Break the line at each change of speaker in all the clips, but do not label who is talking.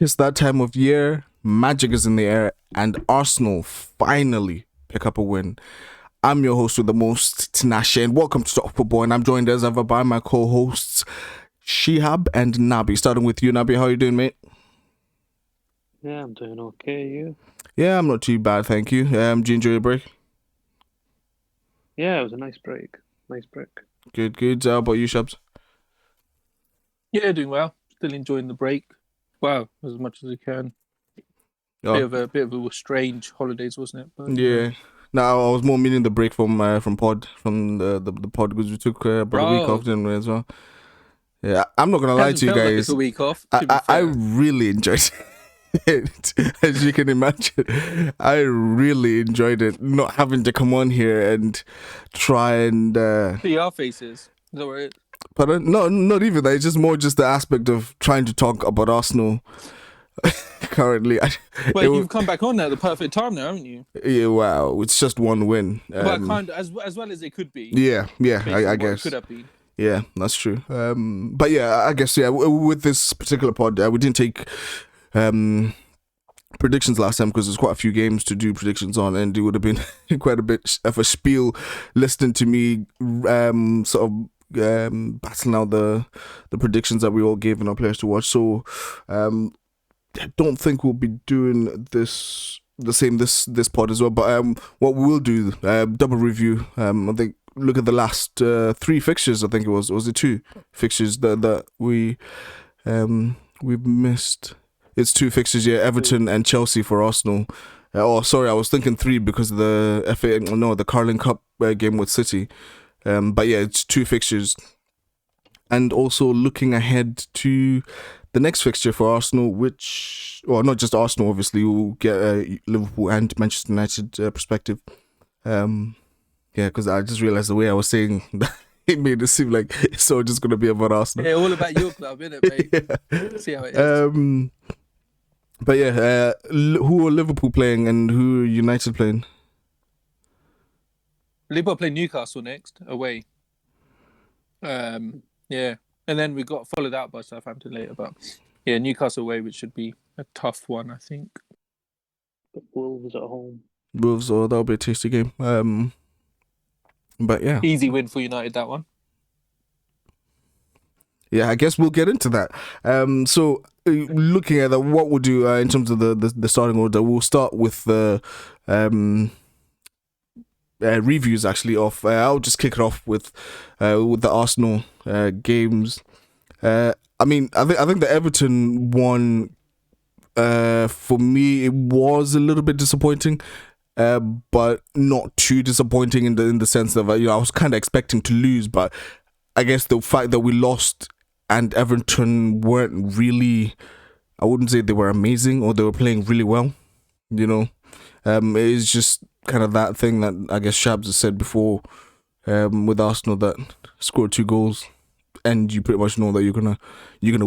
It's that time of year, magic is in the air, and Arsenal finally pick up a win. I'm your host with the most, Tinashe, and welcome to Talk Football, and I'm joined as ever by my co-hosts, Shihab and Nabi. Starting with you, Nabi, how you doing, mate?
Yeah, I'm doing okay. You?
Yeah, I'm not too bad, thank you. Did you enjoy your break?
Yeah, it was a nice break. Nice break.
Good. How about you, Shabs?
Yeah, doing well. Still enjoying the break. Wow, as much as I can.
Oh,
Bit of a strange holidays, wasn't it? But,
yeah. No, I was more meaning the break from pod, from the pod, because we took about a week off, didn't we, as well? Yeah, I'm not gonna lie to you
Hasn't felt
guys.
like it's a week off. To be
I
fair.
really enjoyed it, as you can imagine. I really enjoyed it, not having to come on here and try and.
See our faces. Is that what it is?
But no, not even that. It's just more just the aspect of trying to talk about Arsenal currently.
But you've come back on now, the perfect time now, haven't you?
Yeah, wow, it's just one win.
But kind of as well as it could be.
Yeah, I
It
guess.
could have been.
Yeah, that's true. But yeah, I guess with this particular pod, we didn't take predictions last time because there's quite a few games to do predictions on, and it would have been quite a bit of a spiel listening to me sort of battling out the predictions that we all gave in our players to watch. So I don't think we'll be doing the same this pod as well. But what we will do, double review. I think look at the last 3 fixtures. I think it was it 2 fixtures that we've missed. It's 2 fixtures, yeah. Everton and Chelsea for Arsenal. Sorry, I was thinking 3 because of the Carling Cup game with City. But yeah, it's 2 fixtures. And also looking ahead to the next fixture for Arsenal, which, well, not just Arsenal, obviously, we'll get Liverpool and Manchester United perspective. Yeah, because I just realised the way I was saying that it made it seem like it's all just going to be about Arsenal.
Yeah, all about your club, isn't it, mate?
Yeah.
See how it is.
But yeah, who are Liverpool playing and who are United playing?
Liverpool play Newcastle next, away. Yeah. And then we got followed out by Southampton later. But yeah, Newcastle away, which should be a tough one, I think.
But Wolves at home.
Wolves, that'll be a tasty game. But yeah.
Easy win for United, that one.
Yeah, I guess we'll get into that. So looking at that, what we'll do in terms of the starting order, we'll start with the reviews actually of. I'll just kick it off with the Arsenal games. I think the Everton one, for me, it was a little bit disappointing. But not too disappointing in the sense that I was kind of expecting to lose, but I guess the fact that we lost and Everton weren't really, I wouldn't say they were amazing or they were playing really well, it's just kind of that thing that I guess Shabs has said before with Arsenal, that scored 2 goals and you pretty much know that you're gonna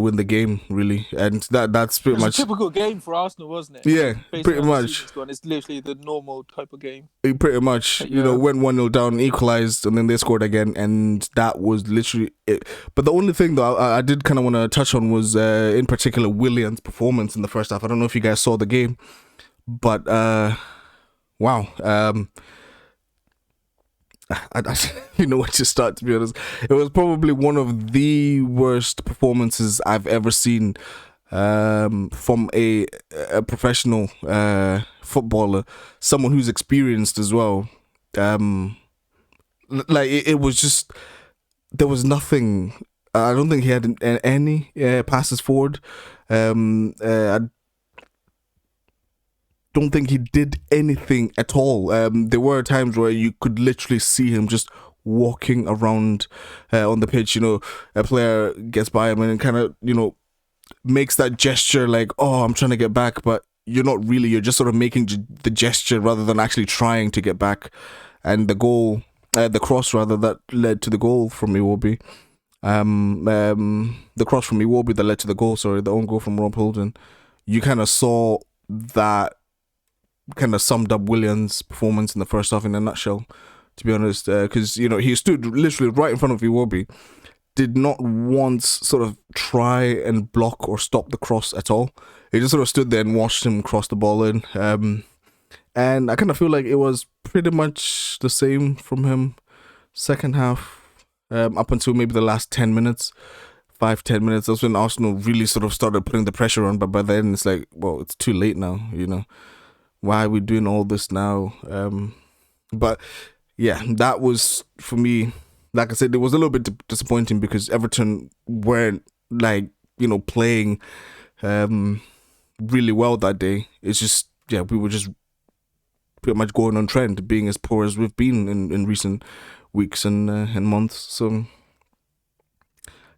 win the game, really, and that's pretty much
a typical game for Arsenal, wasn't it?
Yeah,
Based
pretty
on
much.
It's literally the normal type of game.
It pretty much, went 1-0 down, equalised, and then they scored again, and that was literally it. But the only thing though I did kind of want to touch on was in particular Willian's performance in the first half. I don't know if you guys saw the game, but wow. I don't even know where to start, to be honest. It was probably one of the worst performances I've ever seen from a professional footballer, someone who's experienced as well. It was just, there was nothing. I don't think he had any passes forward. I don't think he did anything at all. There were times where you could literally see him just walking around on the pitch. A player gets by him and kind of, makes that gesture like, oh, I'm trying to get back, but you're not really. You're just sort of making the gesture rather than actually trying to get back. And the goal, the cross rather, that led to the goal from Iwobi. The cross from Iwobi that led to the goal, the own goal from Rob Holding. You kind of saw that kind of summed up Willian's performance in the first half in a nutshell, to be honest, because he stood literally right in front of Iwobi did not once sort of try and block or stop the cross at all. He just sort of stood there and watched him cross the ball in. And I kind of feel like it was pretty much the same from him second half, up until maybe the last 10 minutes. 5-10 minutes. That's when Arsenal really sort of started putting the pressure on. But by then, it's like, well, it's too late now. Why are we doing all this now? But yeah, that was for me. Like I said, it was a little bit disappointing because Everton weren't playing really well that day. It's just we were just pretty much going on trend, being as poor as we've been in recent weeks and months. So.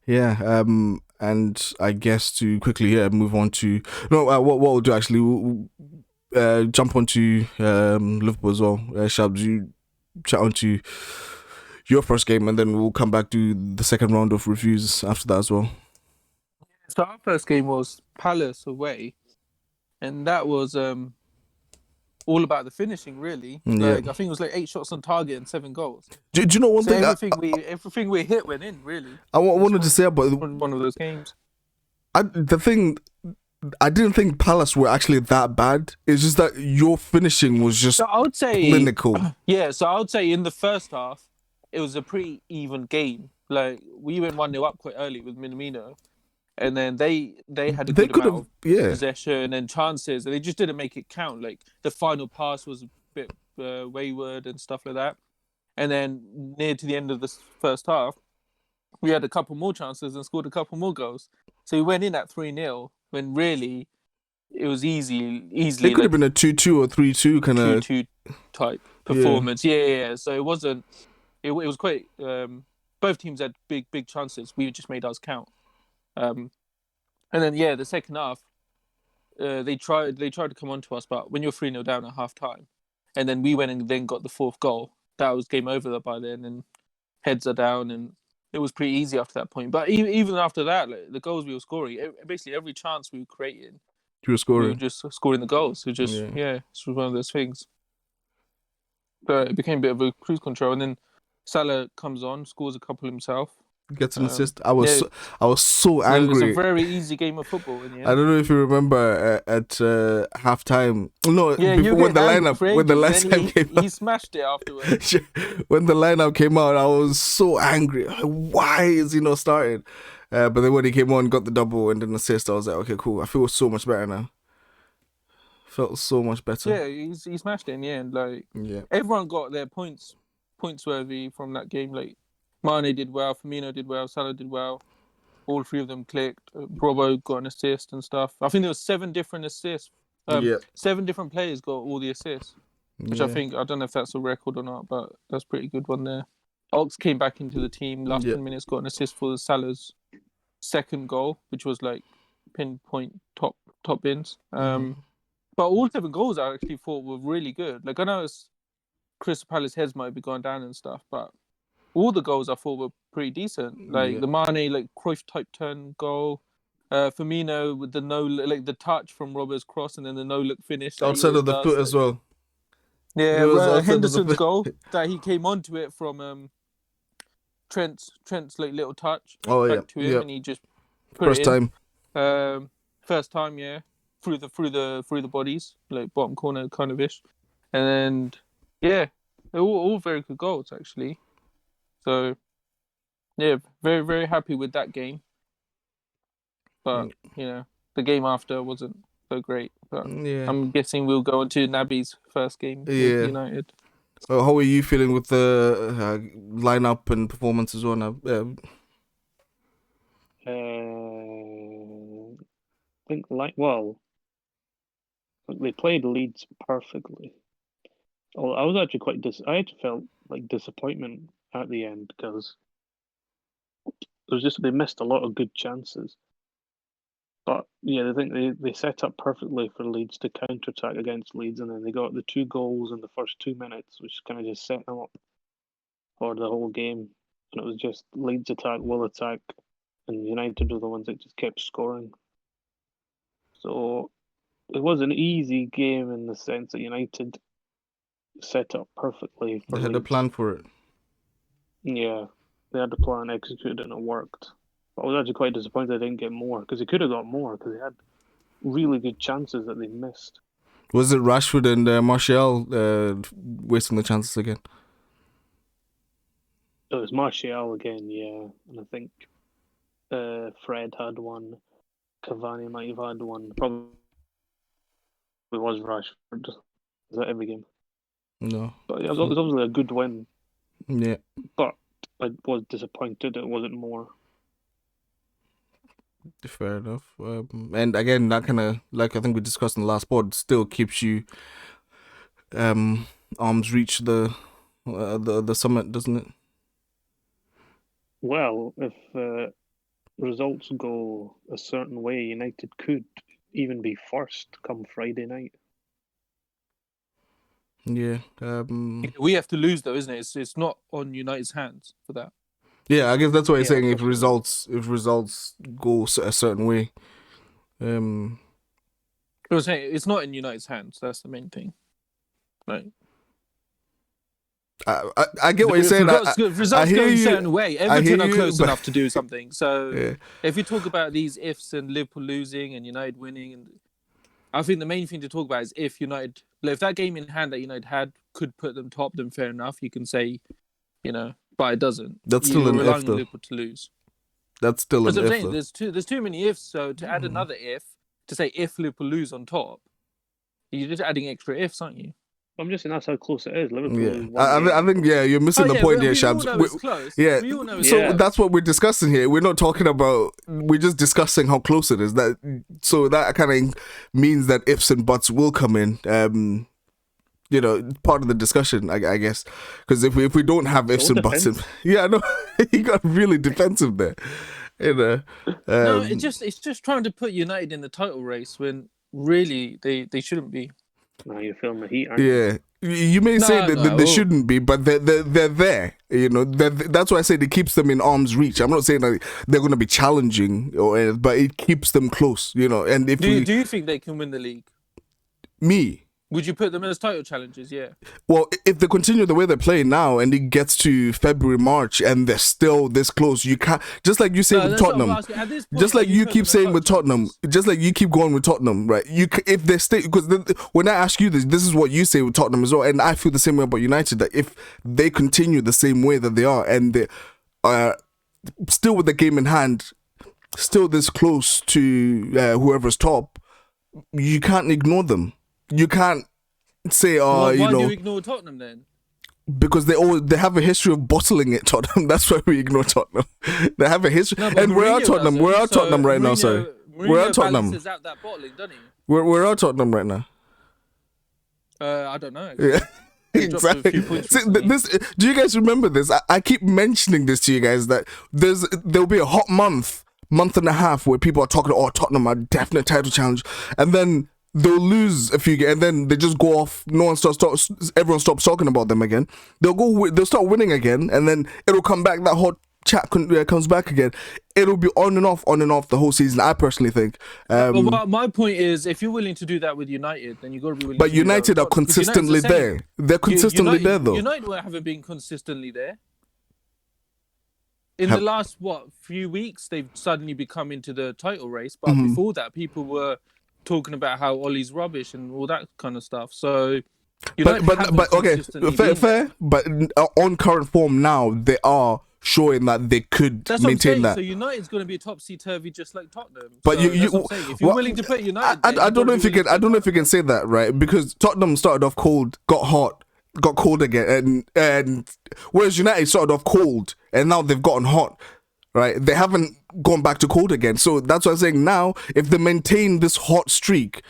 Yeah, and I guess to quickly move on to what we'll do actually, we'll jump onto Liverpool as well. Shabs, you chat onto your first game, and then we'll come back to the second round of reviews after that as well.
So our first game was Palace away, and that was all about the finishing, really. I think it was like 8 shots on target and 7 goals.
Do you know one thing?
Everything we hit went in, really.
I wanted to say about
one of those games.
I didn't think Palace were actually that bad. It's just that your finishing was just
I would say
clinical.
Yeah, so I would say in the first half, it was a pretty even game. Like, we went 1-0 up quite early with Minamino. And then they had a good amount of possession and chances, and they just didn't make it count. Like, the final pass was a bit wayward and stuff like that. And then near to the end of the first half, we had a couple more chances and scored a couple more goals. So we went in at 3-0 when really it was easily. It
could have been a 2-2 or 3-2 kind of
2-2 type performance. Yeah. So it wasn't. It was quite. Both teams had big chances. We just made ours count. And then the second half, they tried to come on to us, but when you're 3-0 down at half time, and then we went and then got the 4th goal, that was game over by then, and heads are down, and it was pretty easy after that point. But even after that, like, the goals we were scoring, basically every chance we were creating, we were just scoring the goals. It was just one of those things. But it became a bit of a cruise control, and then Salah comes on, scores a couple himself.
Gets an assist. I was so angry.
It was a very easy game of football in the end.
I don't know if you remember at half time. No, when the lineup came out,
he smashed it afterwards.
When the lineup came out, I was so angry. Why is he not starting? But then when he came on, got the double and an assist, I was like, okay, cool. I feel so much better now. Felt so much better.
Yeah, he smashed it in the end. Like, everyone got their points worthy from that game. Like, Mane did well, Firmino did well, Salah did well. All 3 of them clicked. Brom got an assist and stuff. I think there was 7 different assists. 7 different players got all the assists, which I don't know if that's a record or not, but that's a pretty good one there. Ox came back into the team last 10 minutes, got an assist for Salah's second goal, which was like pinpoint top bins. But all 7 goals I actually thought were really good. Like, I know Crystal Palace heads might be going down and stuff, but all the goals I thought were pretty decent. Like the Mane, like Cruyff type turn goal. Firmino with the touch from Robert's cross and then the no-look finish.
Outside of the foot as well.
Yeah, Henderson's goal that he came onto it from Trent's like little touch back to him and he just put
First
it in.
time.
First time, through the bodies, like bottom corner kind of ish, and they're all very good goals actually. So, very, very happy with that game. But, the game after wasn't so great. But I'm guessing we'll go on to Naby's first game with United.
How are you feeling with the lineup and performance as well now?
I think, they played Leeds perfectly. I was actually I actually felt like disappointment at the end because they missed a lot of good chances. But I think they set up perfectly for Leeds to counter-attack against Leeds, and then they got the 2 goals in the first 2 minutes, which kind of just set them up for the whole game. And it was just Leeds attack, will attack, and United were the ones that just kept scoring. So it was an easy game in the sense that United set up perfectly for
They had
Leeds.
a plan for it.
Yeah. they had the plan executed and it worked. But I was actually quite disappointed they didn't get more, because they could have got more, because they had really good chances that they missed.
Was it Rashford and Martial wasting the chances again?
It was Martial again, yeah. And I think Fred had one. Cavani might have had one. Probably was Rashford. Is that every game?
No.
But yeah, it was obviously a good win.
Yeah.
But I was disappointed it wasn't more.
Fair enough. And again, that kind of, like I think we discussed in the last pod, still keeps you arm's reach the summit, doesn't it?
Well, if results go a certain way, United could even be first come Friday night.
Yeah.
We have to lose though, isn't it? It's not on United's hands for that.
Yeah, I guess that's what you're saying. If
definitely.
results go a certain way,
I was saying it's not in United's hands. That's the main thing, right?
I get what you're saying.
Results go a certain way. Everton are close enough to do something. So
yeah.
If you talk about these ifs and Liverpool losing and United winning, and I think the main thing to talk about is if United, if that game in hand that United had could put them top, then fair enough. You can say, but it doesn't.
That's still an if, though.
Liverpool to lose.
That's still an if.
Saying, there's too many ifs. So to add another if, to say if Liverpool lose on top, you're just adding extra ifs, aren't you?
I'm just saying that's how close it is. Liverpool.
Yeah, I think you're missing the point here, Shams. Yeah, so that's what we're discussing here. We're not talking about. We're just discussing how close it is. That kind of means that ifs and buts will come in. Part of the discussion, I guess, because if we don't have ifs and buts, I know he got really defensive there.
No, it's just trying to put United in the title race when really they shouldn't be.
Now you're feeling the heat, aren't you?
Yeah, you may say that they shouldn't be, but they're there. That's why I say it keeps them in arm's reach. I'm not saying that they're going to be challenging, but it keeps them close. And if
do you think they can win the league?
Me.
Would you put them as title challengers? Yeah.
Well, if they continue the way they're playing now and it gets to February, March, and they're still this close, you can't. Just like you say with Tottenham. Just like you keep saying with Tottenham. Just like you keep going with Tottenhm, right? If they stay, because when I ask you this is what you say with Tottenham as well, and I feel the same way about United. That if they continue the same way that they are, and they are still with the game in hand, still this close to whoever's top, you can't ignore them. You can't say,
why do you ignore Tottenham then?
Because they have a history of bottling it, Tottenham. That's why we ignore Tottenham. They have a history, and we're at Tottenham. We're at Tottenham right now. Sorry, we're at Tottenham.
Out that bottling, doesn't he?
We're at Tottenham right now.
I don't know.
Yeah. Exactly. Do you guys remember this? I keep mentioning this to you guys that there'll be a hot month and a half where people are talking, Tottenham are definite title challenge, and then they'll lose a few games, and then they just go off. Everyone stops talking about them again. They'll start winning again, and then it'll come back. That hot chat comes back again. It'll be on and off the whole season. I personally think.
But my point is, if you're willing to do that with United, then you got to be willing.
But United are consistently there. They're consistently there, though.
United haven't been consistently there. In the last few weeks, they've suddenly become into the title race. But before that, people were talking about how Ollie's rubbish and all that kind of stuff. So, but okay, fair. But on current form now, they are showing that they could maintain that. So United's going to be topsy-turvy just like Tottenham.
But
if you're willing to put United,
I don't know if you can. I don't know if you can say that, right? Because Tottenham started off cold, got hot, got cold again, and whereas United started off cold and now they've gotten hot. Right, they haven't gone back to cold again. So that's what I'm saying. Now, if they maintain this hot streak,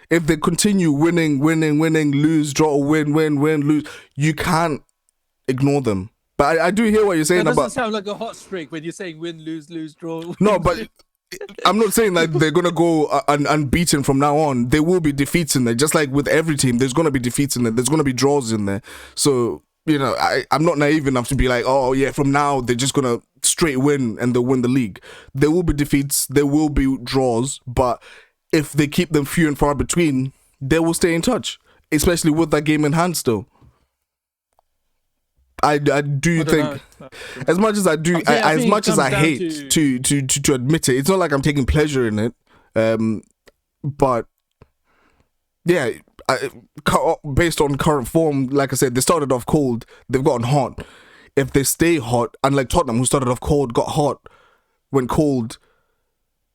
if they continue winning, lose, draw, win, lose, you can't ignore them. But I do hear what you're saying about.
That doesn't sound like a hot streak when you're saying win, lose, draw. Win.
No, but I'm not saying that they're gonna go unbeaten from now on. There will be defeats in there, just like with every team. There's gonna be defeats in there. There's gonna be draws in there. So I'm not naive enough to be like, from now they're just gonna straight win and they'll win the league. There will be defeats, there will be draws, but if they keep them few and far between, they will stay in touch, especially with that game in hand still. I do
I don't
think,
know.
as much as I do,
I'm saying- I
as
think
much
it
as I
comes
hate
down
to admit it, it's not like I'm taking pleasure in it. But yeah, based on current form, like I said, they started off cold, they've gotten hot. If they stay hot, unlike Tottenham, who started off cold, got hot, went cold,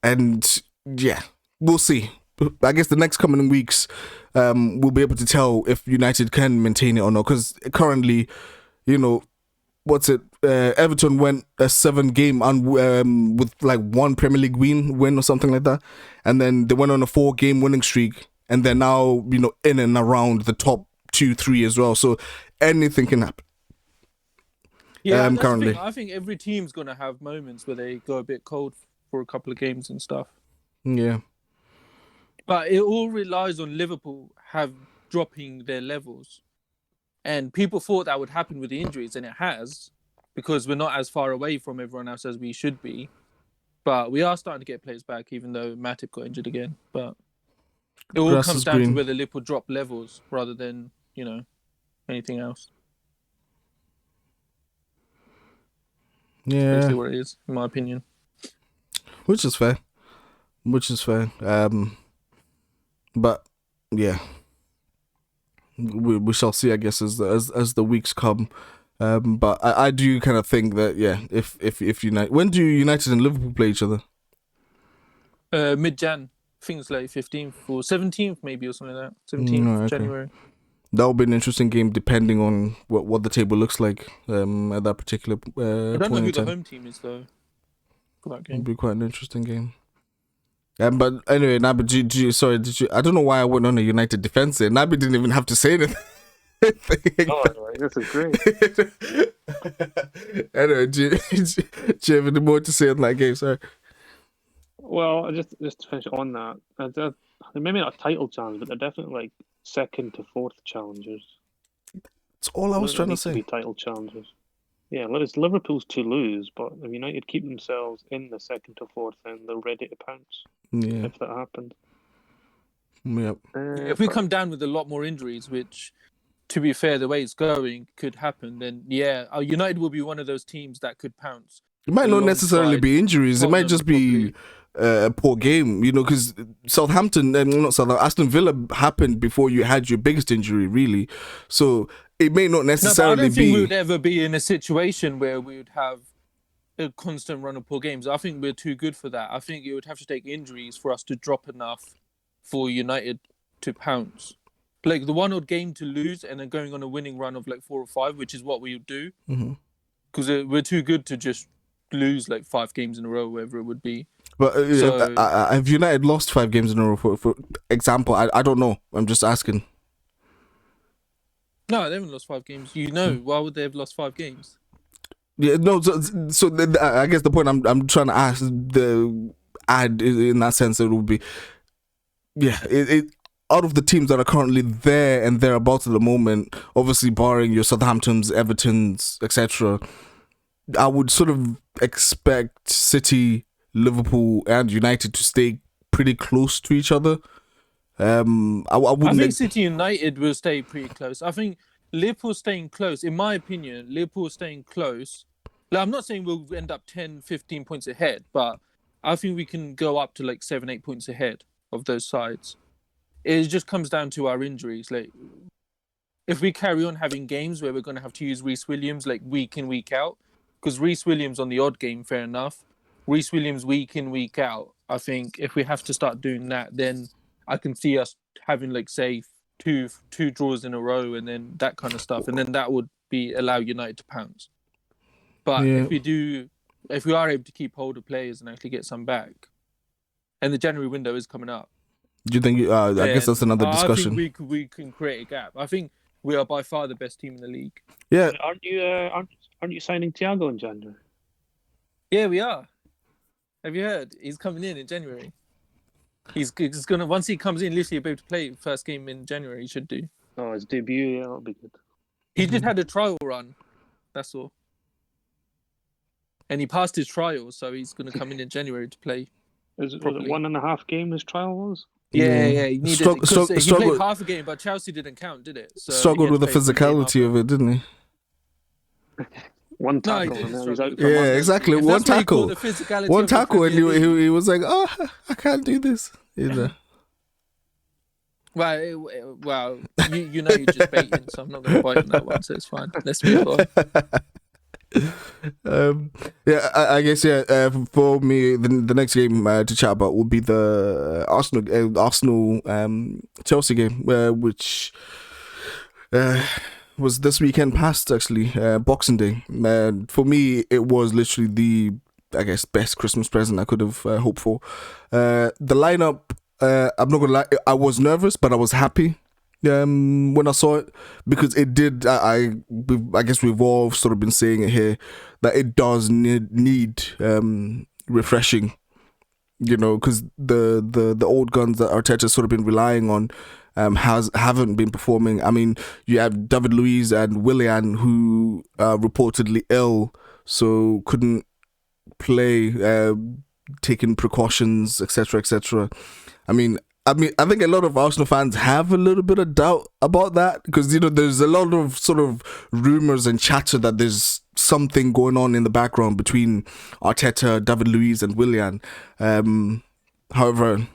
and yeah, we'll see. I guess the next coming weeks, we'll be able to tell if United can maintain it or not. Because currently, you know, what's it? Everton went a 7-game with like 1 Premier League win or something like that, and then they went on a 4-game winning streak, and they're now, you know, in and around the top 2-3 as well. So anything can happen.
Yeah, that's
currently.
the thing. I think every team's gonna have moments where they go a bit cold for a couple of games and stuff.
Yeah.
But it all relies on Liverpool dropping their levels. And people thought that would happen with the injuries, and it has, because we're not as far away from everyone else as we should be. But we are starting to get players back, even though Matip got injured again. But it all
Grass
comes
is
down
green.
to whether Liverpool drop levels rather than, you know, anything else.
Yeah.
Basically what it is, in my opinion.
Which is fair. But yeah, we shall see, I guess, as the weeks come. But I do kind of think that, yeah, if United, when do United and Liverpool play each other?
Mid-Jan, I think it's like 15th or 17th maybe, or something like that. 17th
okay.
January.
That will be an interesting game, depending on what the table looks like at that particular
I don't know
point
who
in
the
time.
home team is though for that game.
It'll be quite an interesting game. But anyway, Nabi, sorry, I don't know why I went on a United defense there. Nabi didn't even have to say anything.
Oh, right, this is great.
Anyway, do you have any more to say on that game? Sorry.
Well, just to finish on that, they're maybe not a title challenge, but they're definitely like 2nd to 4th challengers.
That's all I was trying to say.
Be title challengers. Yeah, it's Liverpool's to lose, but if United keep themselves in the 2nd to 4th, then they're ready to pounce.
Yeah.
If that happens.
Yep.
If we come down with a lot more injuries, which, to be fair, the way it's going could happen, then yeah, United will be one of those teams that could pounce.
It might not necessarily
alongside
be injuries. It might
Tottenham,
just be a poor game, you know, because Aston Villa happened before you had your biggest injury, really. So it may not
No, but I
necessarily
don't think we
be.
would ever be in a situation where we would have a constant run of poor games. I think we're too good for that. I think it would have to take injuries for us to drop enough for United to pounce. Like the 1-odd game to lose and then going on a winning run of like 4 or 5, which is what we would do. Because we're too good to just lose like 5 games in a row, whatever it would be.
But have United lost 5 games in a row? For example, I don't know. I'm just asking.
No, they haven't lost 5 games. You know, why would they have lost 5 games?
Yeah, no. So I guess the point I'm trying to add in that sense, it would be, yeah, it out of the teams that are currently there and thereabouts at the moment, obviously barring your Southamptons, Evertons, etc., I would sort of expect City, Liverpool, and United to stay pretty close to each other. I
think City United will stay pretty close. I think Liverpool staying close, in my opinion, Liverpool staying close. Like, I'm not saying we'll end up 10, 15 points ahead, but I think we can go up to like 7, 8 points ahead of those sides. It just comes down to our injuries. Like, if we carry on having games where we're going to have to use Reece Williams like week in, week out, because Reece Williams on the odd game, fair enough. Reece Williams week in, week out. I think if we have to start doing that, then I can see us having like, say, two draws in a row and then that kind of stuff. And then that would allow United to pounce. But if we are able to keep hold of players and actually get some back, and the January window is coming up.
Do you think? I guess that's another discussion.
I think we can create a gap. I think we are by far the best team in the league.
Yeah.
Aren't you signing Thiago in January?
Yeah, we are. Have you heard? He's coming in January. He's gonna, once he comes in, literally be able to play first game in January. He should do.
Oh, his debut, yeah, that'll be good.
He just had a trial run. That's all. And he passed his trial, so he's gonna come in January to play.
Was it 1.5 game his trial was?
Yeah. He needed he played half a game, but Chelsea didn't count, did it? So
struggled with the physicality of it, didn't he?
One
No, he
tackle
did
and now
struggle.
he's out for
Yeah,
months.
exactly.
If
One
that's what you call
tackle.
the physicality
One
of the
tackle, and
Premier League.
he was like, "Oh, I can't do this." You know.
Well, you know you're just baiting, so I'm not going to bite on that one, so it's fine. Let's move on.
Yeah, I guess for me, the next game to chat about will be the Arsenal Chelsea game, which was this weekend past, actually, Boxing Day. For me, it was literally the, I guess, best Christmas present I could have hoped for. The lineup, I'm not gonna lie, I was nervous, but I was happy when I saw it, because it did. I guess we've all sort of been saying it here, that it does need refreshing, you know, because the old guns that Arteta's sort of been relying on haven't been performing. I mean, you have David Luiz and Willian, who are reportedly ill, so couldn't play, taking precautions, etc., etc. I mean, I think a lot of Arsenal fans have a little bit of doubt about that, because, you know, there's a lot of sort of rumours and chatter that there's something going on in the background between Arteta, David Luiz and Willian. However,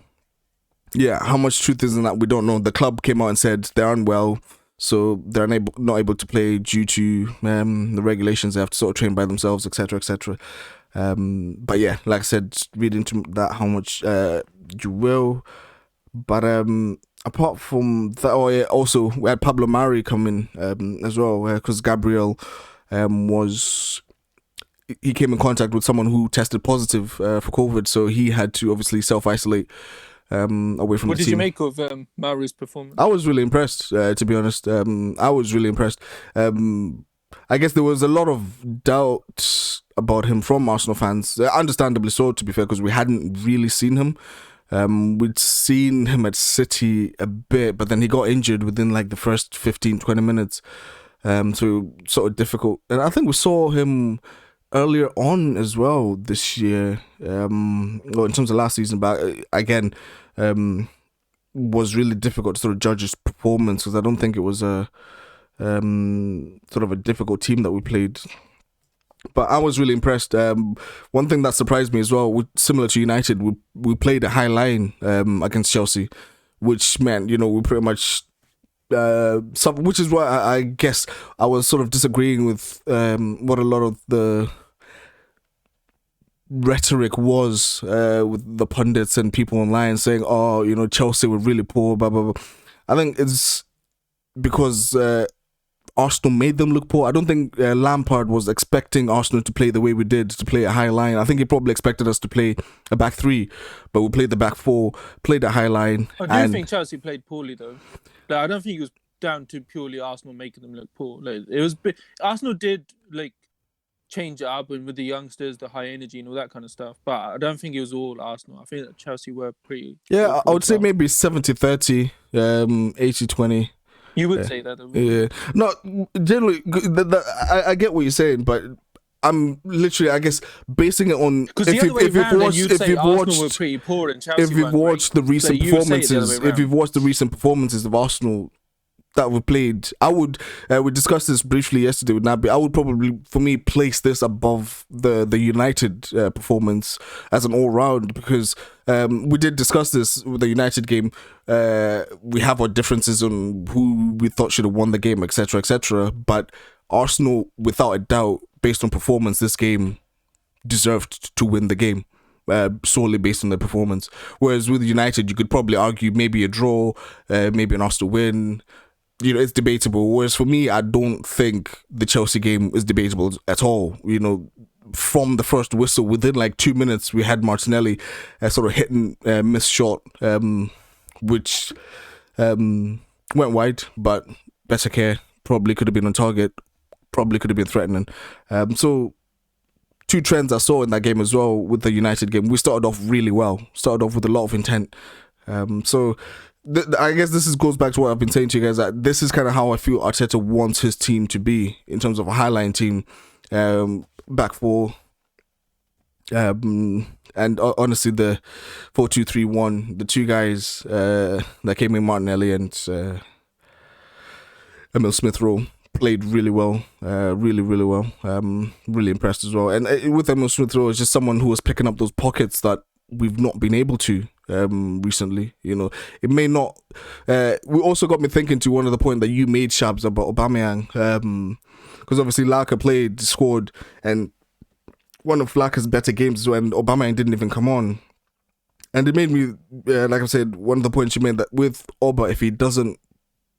yeah, how much truth is in that, we don't know. The club came out and said they're unwell, so they're not able to play due to the regulations. They have to sort of train by themselves, etc., etc. But yeah, like I said, read into that how much you will. But apart from that, also we had Pablo Mari come in as well, because Gabriel he came in contact with someone who tested positive for COVID, so he had to obviously self-isolate away from the team.
What did you make of Mari's performance?
I was really impressed, to be honest. I was really impressed. I guess there was a lot of doubt about him from Arsenal fans, understandably so, to be fair, because we hadn't really seen him. We'd seen him at City a bit, but then he got injured within like the first 15-20 minutes. So sort of difficult. And I think we saw him earlier on as well this year, well, in terms of last season, but again, was really difficult to sort of judge his performance, because I don't think it was a sort of a difficult team that we played. But I was really impressed. One thing that surprised me as well, similar to United, we played a high line against Chelsea, which meant, you know, we pretty much which is why I guess I was sort of disagreeing with what a lot of the rhetoric was with the pundits and people online saying, oh, you know, Chelsea were really poor, blah blah blah. I think it's because Arsenal made them look poor. I don't think Lampard was expecting Arsenal to play the way we did, to play a high line. I think he probably expected us to play a back three, but we played the back four, played a high line.
I do think Chelsea played poorly, though. Like, I don't think it was down to purely Arsenal making them look poor. Like, it was Arsenal did like change it up, and with the youngsters, the high energy and all that kind of stuff. But I don't think it was all Arsenal. I think that Chelsea were pretty.
Yeah, I would say maybe 70-30, 80-20.
You would say that, though.
Yeah. No, generally, I get what you're saying, but I'm literally, I guess, basing it on if you've watched the recent performances of Arsenal that we played, I would we discussed this briefly yesterday with Nabi. I would probably, for me, place this above the United performance as an all-round, because we did discuss this with the United game. We have our differences on who we thought should have won the game, etc., etc. But Arsenal, without a doubt, based on performance, this game deserved to win the game. Solely based on their performance. Whereas with United, you could probably argue maybe a draw, maybe an Arsenal win. You know, it's debatable. Whereas for me, I don't think the Chelsea game is debatable at all. You know, from the first whistle, within like 2 minutes, we had Martinelli sort of hitting a missed shot, which went wide, but better care. Probably could have been on target. Probably could have been threatening. So two trends I saw in that game as well with the United game. We started off really well. Started off with a lot of intent. So I guess this goes back to what I've been saying to you guys, that this is kind of how I feel Arteta wants his team to be in terms of a highline team, back four, and honestly the 4-2-3-1, the two guys that came in, Martinelli and Emil Smith Rowe, played really well, really well. Really impressed as well. And with Emil Smith Rowe, it's just someone who was picking up those pockets that we've not been able to recently. You know, it may not. We also got me thinking to one of the point that you made, Shabs, about Aubameyang, because obviously Laka played, scored, and one of Laka's better games when Aubameyang didn't even come on. And it made me, like I said, one of the points you made that with Auba, if he doesn't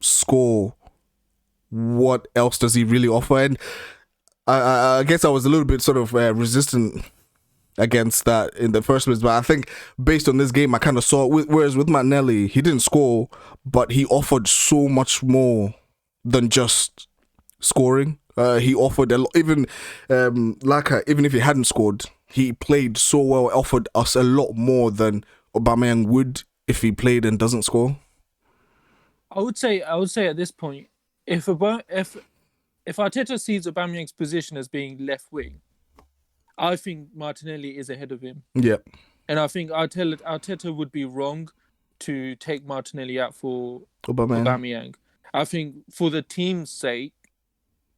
score, what else does he really offer? And I guess I was a little bit sort of resistant against that in the first place, but I think based on this game I kind of saw it. Whereas with Martinelli, he didn't score, but he offered so much more than just scoring. He offered a lot. Even Laka, even if he hadn't scored, he played so well, offered us a lot more than Aubameyang would if he played and doesn't score.
I would say at this point, if Arteta sees Aubameyang's position as being left wing, I think Martinelli is ahead of him.
Yeah.
And I think Arteta would be wrong to take Martinelli out for Aubameyang. I think for the team's sake,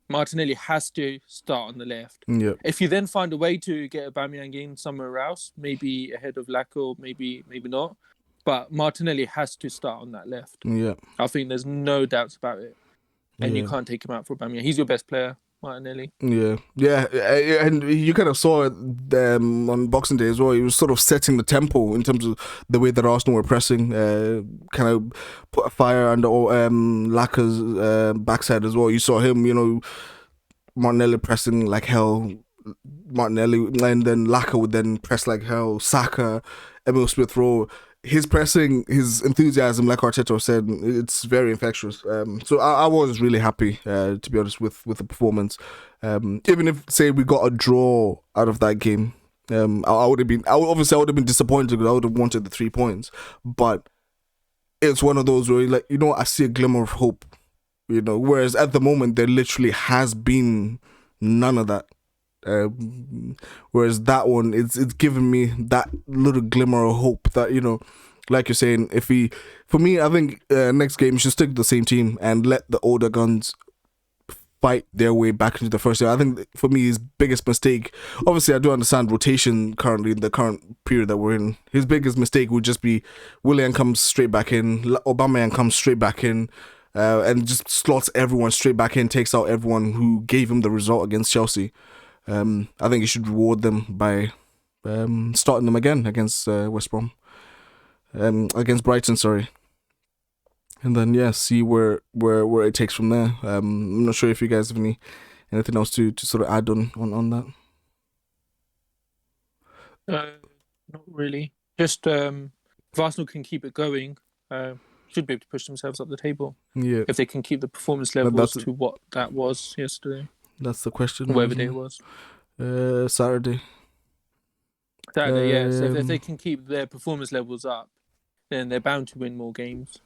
Martinelli has to start on the left.
Yeah.
If you then find a way to get Aubameyang in somewhere else, maybe ahead of Laka, maybe not, but Martinelli has to start on that left.
Yeah.
I think there's no doubts about it. And you can't take him out for Aubameyang. He's your best player, Martinelli.
Yeah, and you kind of saw it on Boxing Day as well. He was sort of setting the tempo in terms of the way that Arsenal were pressing, kind of put a fire under Laka's backside as well. You saw him, you know, Martinelli pressing like hell, and then Laka would then press like hell, Saka, Emil Smith Rowe. His pressing, his enthusiasm, like Arteta said, it's very infectious. So I was really happy, to be honest, with the performance. Even if, say, we got a draw out of that game, I would have been disappointed because I would have wanted the 3 points. But it's one of those where, like, you know, I see a glimmer of hope. You know, whereas at the moment there literally has been none of that. Whereas that one, it's given me that little glimmer of hope that, you know, like you're saying, for me, I think next game you should stick to the same team and let the older guns fight their way back into the first year. I think for me his biggest mistake, obviously I do understand rotation currently in the current period that we're in, his biggest mistake would just be Willian comes straight back in, Aubameyang comes straight back in, and just slots everyone straight back in, takes out everyone who gave him the result against Chelsea. I think you should reward them by starting them again against West Brom, against Brighton, sorry. And then see where it takes from there. I'm not sure if you guys have anything else to sort of add on that.
Not really. Just if Arsenal can keep it going, should be able to push themselves up the table.
Yeah.
If they can keep the performance levels to what that was yesterday.
That's the question.
Whatever day it was.
Saturday.
Yeah. So if they can keep their performance levels up, then they're bound to win more games.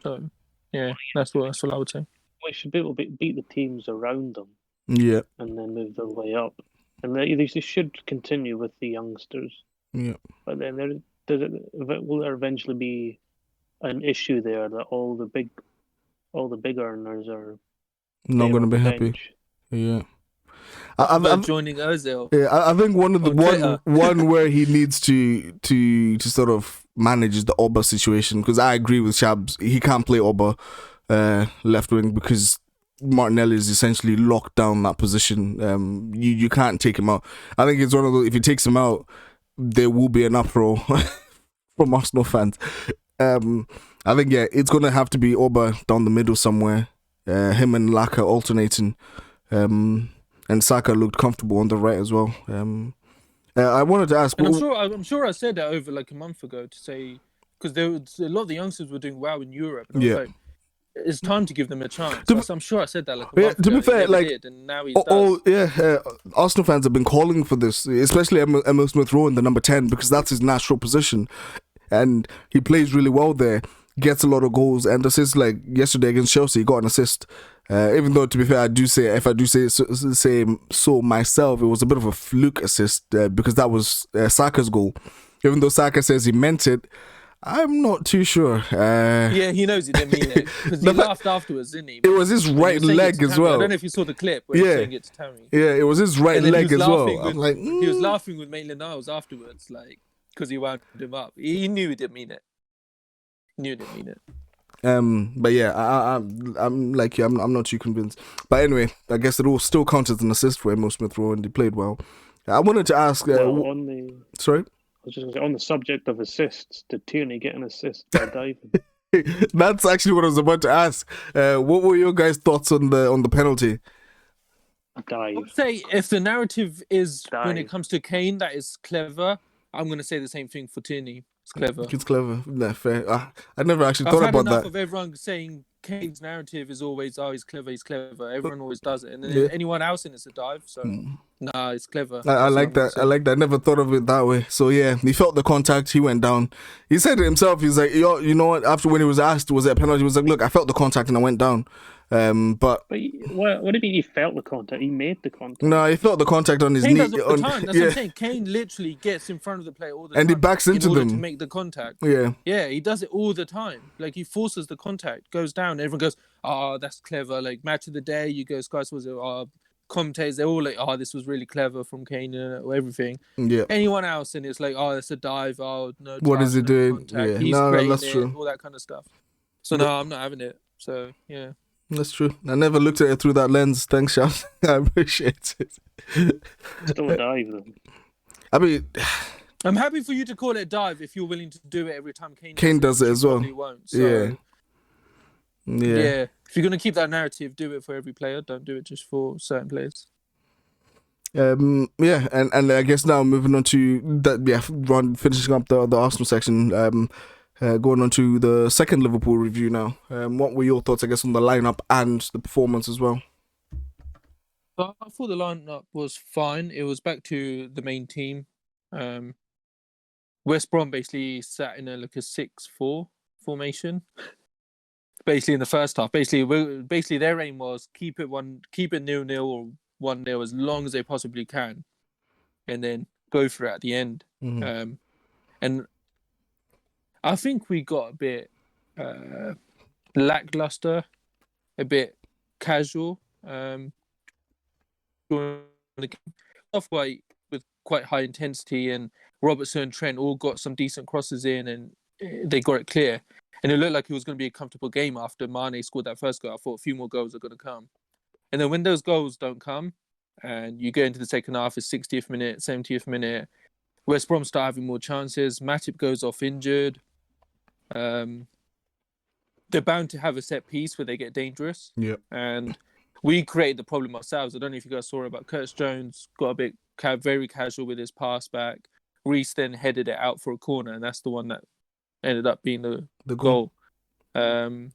So, yeah, that's all I would say.
We should be able to beat the teams around them.
Yeah.
And then move their way up. And they should continue with the youngsters.
Yeah.
But then will there eventually be an issue there that all the big earners are
not going to be happy? Yeah. I'm
joining Ozil.
Yeah, I think one where he needs to sort of manage the Auba situation, because I agree with Shabs, he can't play Auba left wing because Martinelli is essentially locked down that position. You can't take him out. I think it's one of those, if he takes him out, there will be an uproar from Arsenal fans. I think it's gonna have to be Auba down the middle somewhere. Him and Laka alternating. And Saka looked comfortable on the right as well. I wanted to ask.
I'm sure I said that over like a month ago to say, because a lot of the youngsters were doing well in Europe. And I was like, it's time to give them a chance. I'm sure I said that like a month ago.
To be fair, like,
and now he does.
Arsenal fans have been calling for this, especially Emil Smith Rowe in the number 10, because that's his natural position, and he plays really well there. Gets a lot of goals and assists. Like yesterday against Chelsea, he got an assist. Even though, to be fair, I do say so myself, it was a bit of a fluke assist because that was Saka's goal. Even though Saka says he meant it, I'm not too sure.
Yeah, he knows he didn't mean it because he laughed afterwards, didn't he?
It was his right leg as well.
I don't know if you saw the clip where he's saying it to Tammy.
Yeah, it was his right leg as well. I'm like,
he was laughing with Maitland-Niles afterwards, like because he wound him up. He knew he didn't mean it.
But yeah, I'm like you. I'm not too convinced. But anyway, I guess it all still counts as an assist for Emil Smith Rowe, and he played well. I wanted to ask. Sorry.
I was just going to say, on the subject of assists, did Tierney get an assist by diving?
That's actually what I was about to ask. What were your guys' thoughts on the penalty?
A dive.
I'd say if the narrative is when it comes to Kane, that is clever. I'm going to say the same thing for Tierney. It's clever.
It's clever. No, fair. I never actually thought about that.
I've had enough of everyone saying Kane's narrative is always, he's clever. Everyone always does it. And then anyone else in it's a dive. So, it's clever.
I like that. I like that. I never thought of it that way. So, yeah, he felt the contact. He went down. He said it himself. He's like, you know what? After when he was asked, was it a penalty? He was like, look, I felt the contact and I went down. But
what do you mean he felt the contact? He made the contact.
No, he felt the contact on his
Kane
knee.
Does it all the time. That's what I'm saying. Kane literally gets in front of the player all the time.
And he backs into them
to make the contact.
Yeah,
he does it all the time. Like he forces the contact, goes down. Everyone goes, "Oh, that's clever." Like match of the day, you go Sky Sports. Commentators, they're all like, "Oh, this was really clever from Kane," or everything.
Yeah.
Anyone else, and it's like, "Oh, it's a dive." Oh no.
What is he doing?
Yeah. He's that's true. All that kind of stuff. So no, I'm not having it. So yeah.
That's true. I never looked at it through that lens. Thanks, Sean. I appreciate it.
Still a dive, though.
I mean,
I'm happy for you to call it dive if you're willing to do it every time
Kane does it as well.
Won't, so,
yeah.
If you're going to keep that narrative, do it for every player. Don't do it just for certain players.
And I guess now moving on to that. Yeah, finishing up the Arsenal section. Going on to the second Liverpool review now. What were your thoughts, I guess, on the lineup and the performance as well?
I thought the lineup was fine. It was back to the main team. West Brom basically sat in a 6-4 formation. Basically in the first half. Basically their aim was keep it 0-0 or 1-0 as long as they possibly can, and then go for it at the end.
Mm-hmm.
And I think we got a bit lackluster, a bit casual. Off with quite high intensity, and Robertson and Trent all got some decent crosses in, and they got it clear. And it looked like it was going to be a comfortable game after Mane scored that first goal. I thought a few more goals are going to come. And then when those goals don't come, and you go into the second half, it's 60th minute, 70th minute, West Brom start having more chances. Matip goes off injured. They're bound to have a set piece where they get dangerous.
Yeah.
And we created the problem ourselves. I don't know if you guys saw about Curtis Jones got a bit very casual with his pass back. Reece then headed it out for a corner, and that's the one that ended up being the goal. And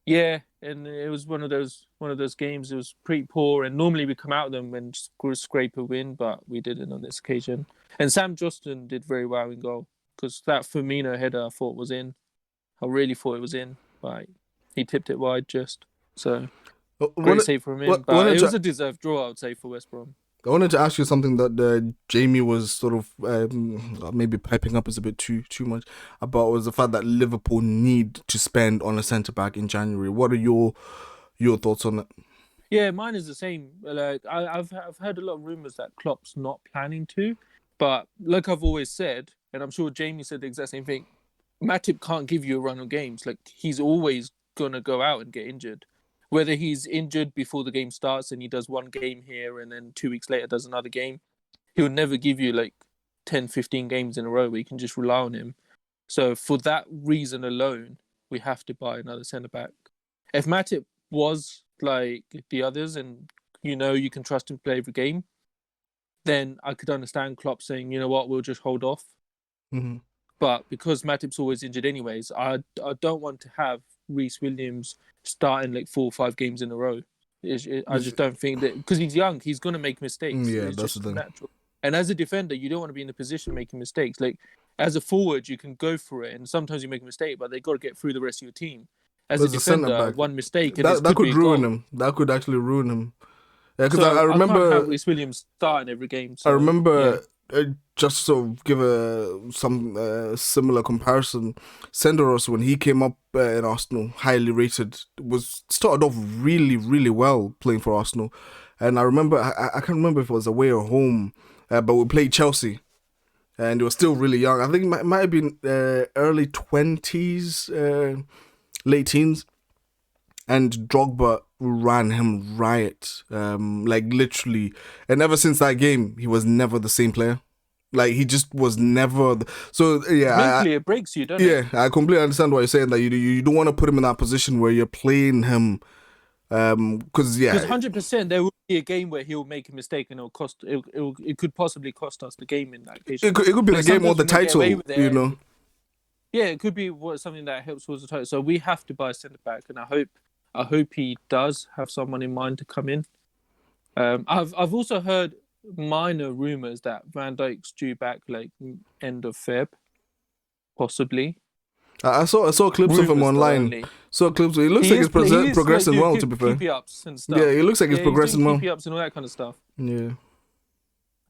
it was one of those games. It was pretty poor, and normally we come out of them and scrape a win, but we didn't on this occasion. And Sam Justin did very well in goal, because that Firmino header I thought was in. I really thought it was in, but he tipped it wide just. So great save from him. But it was a deserved draw, I would say, for West Brom.
I wanted to ask you something that Jamie was sort of maybe piping up is a bit too much about, was the fact that Liverpool need to spend on a centre back in January. What are your thoughts on that?
Yeah, mine is the same. Like I've heard a lot of rumours that Klopp's not planning to, but like I've always said, and I'm sure Jamie said the exact same thing, Matip can't give you a run of games. Like he's always gonna go out and get injured. Whether he's injured before the game starts and he does one game here and then 2 weeks later does another game, he'll never give you like 10, 15 games in a row where you can just rely on him. So for that reason alone, we have to buy another centre-back. If Matip was like the others and you can trust him to play every game, then I could understand Klopp saying, you know what, we'll just hold off.
Mm-hmm.
But because Matip's always injured anyways, I don't want to have Reece Williams starting like 4 or 5 games in a row. I just don't think that, because he's young, he's going to make mistakes.
Yeah,
it's
that's
just
the thing.
Natural. And as a defender, you don't want to be in a position of making mistakes. Like as a forward, you can go for it, and sometimes you make a mistake, but they got to get through the rest of your team. As a defender, one mistake, and
that could ruin him. That could actually ruin him. Yeah, because I remember
I can't have Reece Williams starting every game. So,
I remember just to sort of give some similar comparison, Senderos, when he came up in Arsenal, highly rated, started off really, really well playing for Arsenal. And I remember, I can't remember if it was away or home, but we played Chelsea. And he was still really young. I think it might have been early 20s, late teens. And Drogba ran him riot, like literally. And ever since that game, he was never the same player. Like, he just was never. So, yeah.
Mentally, it breaks you, doesn't it?
Yeah, I completely understand what you're saying, that you don't want to put him in that position where you're playing him. Because
100% there will be a game where he'll make a mistake and it could possibly cost us the game in that case.
It could be the game or the title, you know.
Yeah, it could be something that helps towards the title. So we have to buy a centre back, and I hope he does have someone in mind to come in. I've also heard minor rumours that Van Dijk's due back like end of Feb, possibly.
I saw clips of him online. Saw clips. It looks like he's progressing well. To be fair,
keepy-ups and stuff.
Yeah, it looks like he's progressing well.
Keepy-ups and all that kind of stuff.
Yeah.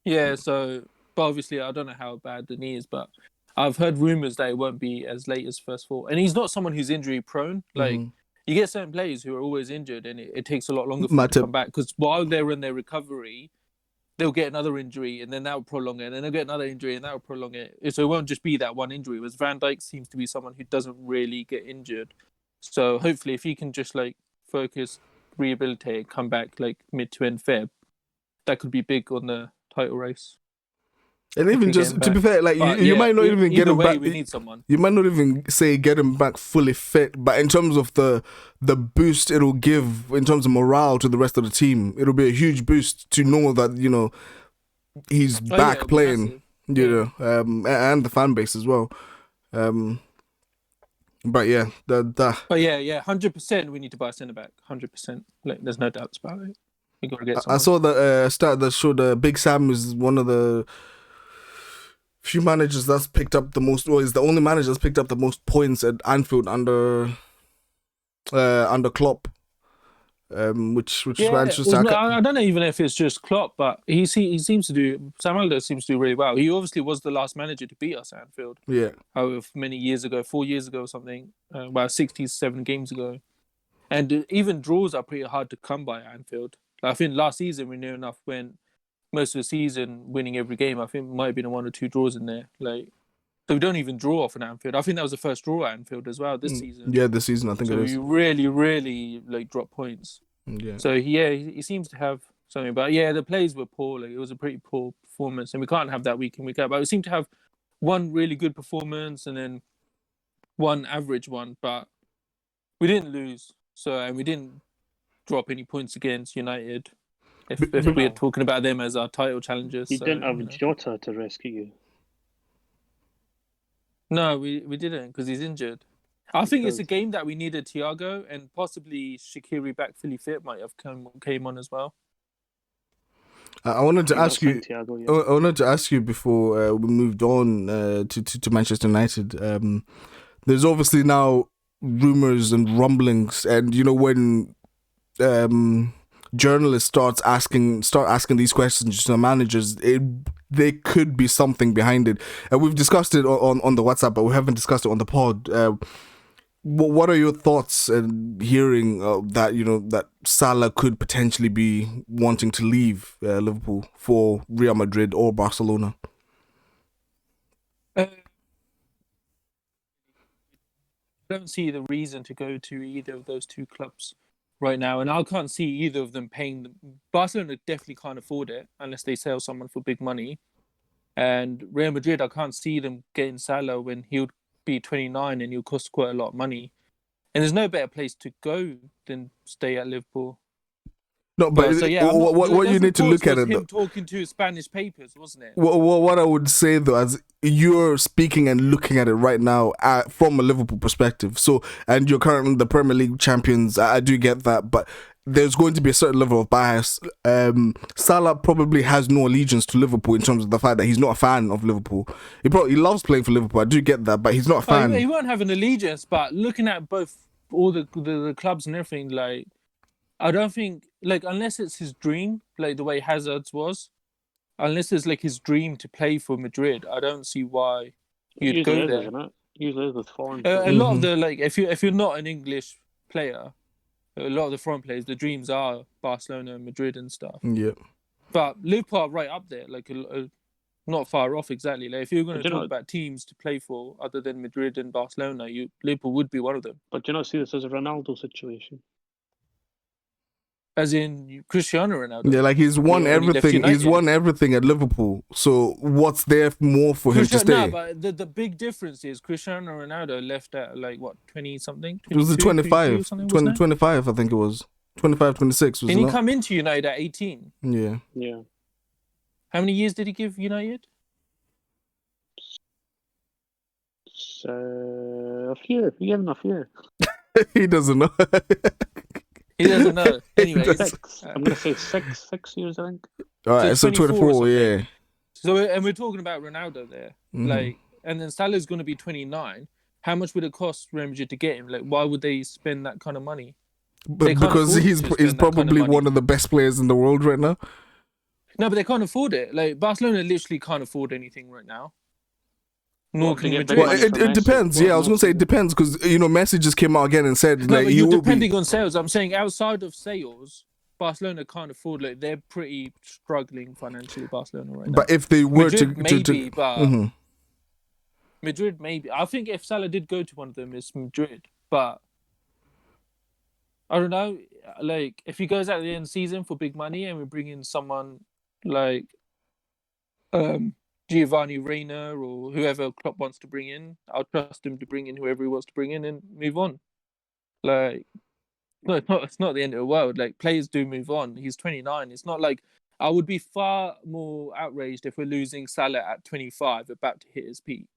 Yeah. So, but obviously, I don't know how bad the knee is, but I've heard rumors that it won't be as late as first fall. And he's not someone who's injury prone. Like you get certain players who are always injured, and it takes a lot longer for them to come back because while they're in their recovery, they'll get another injury, and then that will prolong it, and then they'll get another injury, and that will prolong it. So it won't just be that one injury. Whereas Van Dijk seems to be someone who doesn't really get injured. So hopefully, if he can just like focus, rehabilitate, come back like mid to end Feb, that could be big on the title race.
And even just to be fair, like you might not even get him back.
We need someone.
You might not even say get him back fully fit, but in terms of the boost it'll give in terms of morale to the rest of the team, it'll be a huge boost to know that he's back playing. And the fan base as well. But yeah,
But yeah, 100%. We need to buy a centre back. 100%. Like, there's no doubts about it. We got to get someone.
I saw the stat that showed Big Sam is one of the few managers that's picked up the most, or is the only manager that's picked up the most points at Anfield under Klopp, which is quite interesting.
I don't know even if it's just Klopp, but he seems to do. Sam Allardyce seems to do really well. He obviously was the last manager to beat us at Anfield.
Yeah,
however many years ago, 4 years ago or something, about 67 games ago, and even draws are pretty hard to come by at Anfield. Like, I think last season we near enough went most of the season winning every game. I think might have been 1 or 2 draws in there. Like, so we don't even draw off in Anfield. I think that was the first draw at Anfield as well this season.
Yeah, this season I think it is.
So you really, really like drop points.
Yeah.
So he seems to have something. But yeah, the plays were poor. Like, it was a pretty poor performance, and we can't have that week in, week out. But we seem to have one really good performance and then one average one. But we didn't lose. And we didn't drop any points against United. If we're talking about them as our title challengers.
You didn't have Jota to rescue you.
No, we didn't, because he's injured. I think it's a game that we needed Thiago, and possibly Shaqiri back fully fit might have came on as well.
I wanted to ask you. Thiago, yeah. I wanted to ask you before we moved on to Manchester United. There's obviously now rumors and rumblings, and when journalists start asking these questions to the managers, there could be something behind it. We've discussed it on the WhatsApp, but we haven't discussed it on the pod. What are your thoughts and hearing that that Salah could potentially be wanting to leave Liverpool for Real Madrid or Barcelona?
I don't see the reason to go to either of those two clubs right now, and I can't see either of them paying them. Barcelona definitely can't afford it unless they sell someone for big money, and Real Madrid, I can't see them getting Salah when he'll be 29 and he'll cost quite a lot of money, and there's no better place to go than stay at Liverpool.
No, but what you need to look at it,
him talking to Spanish papers, wasn't it?
What I would say though, as you're speaking and looking at it right now from a Liverpool perspective, and you're currently the Premier League champions, I do get that, but there's going to be a certain level of bias. Salah probably has no allegiance to Liverpool in terms of the fact that he's not a fan of Liverpool. He loves playing for Liverpool, I do get that, but he's not a fan.
He won't have an allegiance, but looking at all the clubs and everything, like, I don't think, like, unless it's his dream, like the way Hazard's was, unless it's like his dream to play for Madrid, I don't see why you'd
Usually
go
is,
there.
isn't it? Usually is with foreign
A
players.
lot of the like, if you're not an English player, a lot of the foreign players, the dreams are Barcelona, Madrid, and stuff.
Yeah.
But Liverpool are right up there, like not far off exactly. Like if you're going to talk about teams to play for other than Madrid and Barcelona, Liverpool would be one of them.
But do you not see this as a Ronaldo situation?
As in Cristiano Ronaldo.
Yeah, like he's won everything. He's won everything at Liverpool. So what's there more for him to stay?
No, but the big difference is Cristiano Ronaldo left at like what, 20 something?
It was 25, 25, I think it was 25, 26.
Didn't he come into United at 18?
Yeah.
Yeah.
How many years did he give United?
A few. He gave him a few.
He doesn't know.
He doesn't know. Anyway,
I'm going to say 6 years, I think.
All right, so 24, yeah.
So, and we're talking about Ronaldo there. Like, and then Salah's going to be 29. How much would it cost Real Madrid to get him? Like, why would they spend that kind of money?
But because he's probably one of the best players in the world right now.
No, but they can't afford it. Like, Barcelona literally can't afford anything right now. Nor can Madrid.
Well, it depends. Yeah, I was going to say it depends because, Messi just came out again and said
like you're depending on sales. I'm saying outside of sales, Barcelona can't afford. Like, they're pretty struggling financially, Barcelona right now.
But if they were
Madrid maybe. I think if Salah did go to one of them, it's Madrid. But I don't know. Like, if he goes out at the end of the season for big money and we bring in someone like Giovanni Reina or whoever Klopp wants to bring in, I'll trust him to bring in whoever he wants to bring in and move on. Like, no, it's not the end of the world. Like, players do move on. He's 29. It's not like I would be far more outraged if we're losing Salah at 25, about to hit his peak.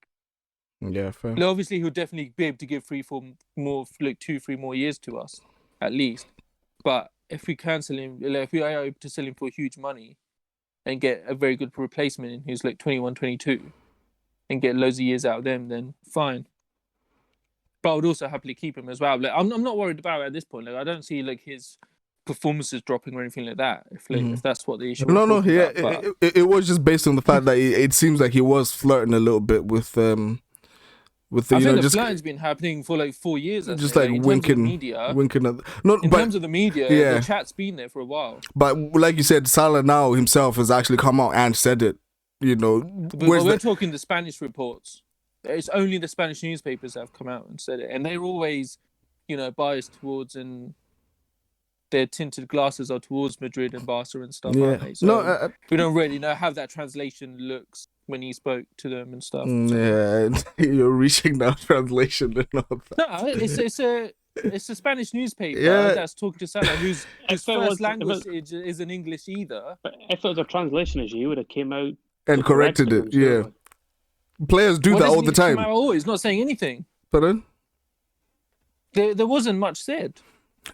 Yeah, fair.
Like, obviously, he'll definitely be able to give 2-3 more years to us, at least. But if we cancel him, like, if we are able to sell him for huge money and get a very good replacement in who's like 21, 22 and get loads of years out of them, then fine. But I would also happily keep him as well. Like, I'm not worried about it at this point. Like, I don't see like his performances dropping or anything like that. If that's what the issue.
No, yeah, it was just based on the fact that it seems like he was flirting a little bit with the.
I think the flirting's been happening for like 4 years.
Just like winking, winking at. In
terms of the media, the chat's been there for a while.
But like you said, Salah now himself has actually come out and said it.
But we're talking the Spanish reports. It's only the Spanish newspapers that have come out and said it, and they're always, biased towards, and their tinted glasses are towards Madrid and Barca and stuff, aren't they? So we don't really know how that translation looks when he spoke to them and stuff.
Yeah, you're reaching that translation and all that.
No, it's a Spanish newspaper that's talking to Salah, whose first language is in English either.
But if it was a translation issue, he would have came out
and corrected it. Yeah, players do that all the time.
He's not saying anything.
Pardon?
There wasn't much said.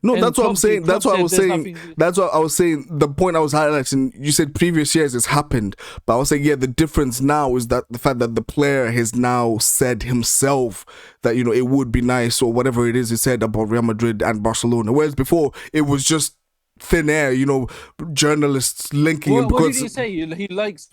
No, that's what I'm saying. That's what I was saying. That's what I was saying. The point I was highlighting, you said previous years it's happened, but I was saying, the difference now is that the fact that the player has now said himself that, it would be nice or whatever it is he said about Real Madrid and Barcelona. Whereas before, it was just thin air, journalists linking him because...
What did he say?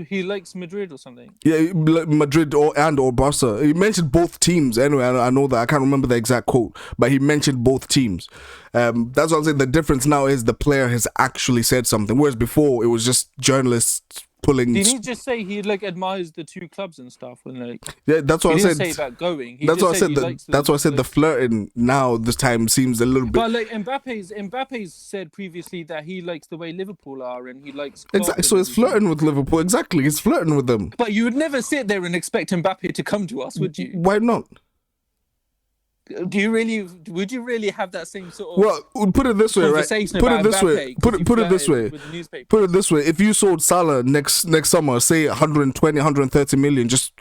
He likes Madrid or something?
Yeah, Madrid or Barca. He mentioned both teams. Anyway, I know that. I can't remember the exact quote, but he mentioned both teams. That's what I'm saying. The difference now is the player has actually said something, whereas before it was just journalists pulling.
Did he just say he admires the two clubs and stuff? And
that's what I said.
He didn't say about going.
That's what I said. That's what I said. The flirting now this time seems a little bit.
But like Mbappe's said previously that he likes the way Liverpool are and he likes.
Exactly. So he's flirting with Liverpool. Exactly. He's flirting with them.
But you would never sit there and expect Mbappe to come to us, would you?
Why not?
Would you really have that same sort of
put it this way, right? Put it this way. If you sold Salah next summer, say 120, 130 million, just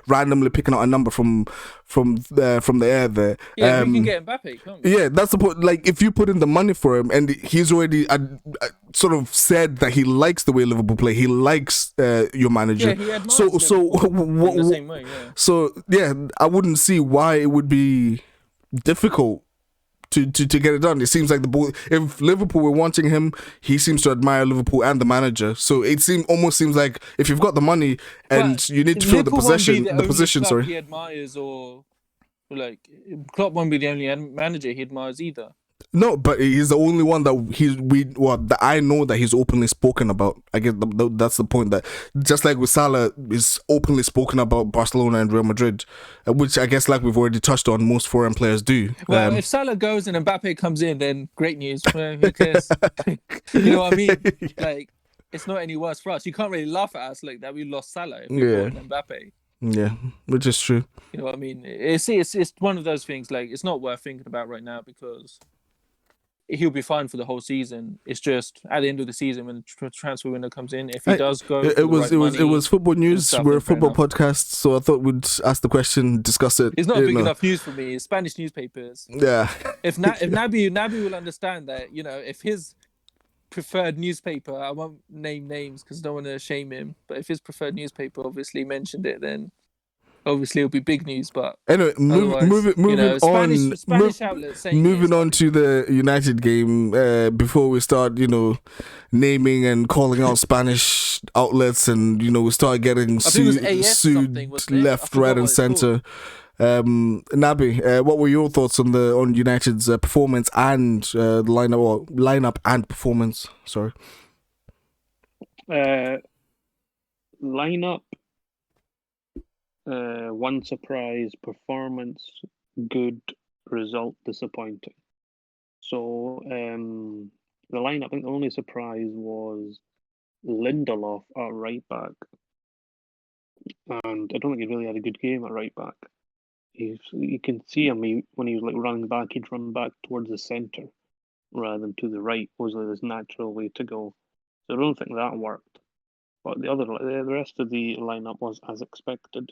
randomly picking out a number from the air there.
Yeah, we can get Mbappe, can't we?
Yeah, that's the point. Like, if you put in the money for him, and he's already sort of said that he likes the way Liverpool play, he likes your manager.
Yeah, he admires in the same way. Yeah.
So I wouldn't see why it would be difficult to get it done. It seems like the ball. If Liverpool were wanting him, he seems to admire Liverpool and the manager. So it almost seems like if you've got the money and
But
you need to fill the
Liverpool won't be
position,
the
the
only
position.
club
Sorry,
he admires, or like Klopp won't be the only manager he admires either.
no, but he's the only one that I know that he's openly spoken about. I guess that's the point. That just like with Salah, is openly spoken about Barcelona and Real Madrid, which I guess, like we've already touched on, most foreign players do.
Well, if Salah goes and Mbappe comes in, then great news. Well, who cares? You know what I mean? Like, it's not any worse for us. You can't really laugh at us like that. We lost Salah if we bought Mbappe.
Yeah, which is true.
You know what I mean? It's one of those things. Like, it's not worth thinking about right now because he'll be fine for the whole season. It's just at the end of the season when the transfer window comes in, if he does go,
it was football news. We're a football podcast, so I thought we'd ask the question, discuss it.
It's not big enough news for me. It's Spanish newspapers.
Yeah.
If Naby will understand that, you know, if his preferred newspaper, I won't name names because I don't want to shame him, but if his preferred newspaper obviously mentioned it, then obviously it'll be big news. But
anyway, moving on.
Spanish outlets saying
moving on to the United game. Before we start, naming and calling out Spanish outlets, and we start getting sued left, right, and centre. Naby, what were your thoughts on United's performance and the lineup and performance? Sorry.
Lineup. One surprise, performance good, result disappointing. So the lineup, I think the only surprise was Lindelof at right back, and I don't think he really had a good game at right back. You can see him when he was like running back, he'd run back towards the centre rather than to the right. Was like his natural way to go. So I don't think that worked. But the rest of the lineup was as expected.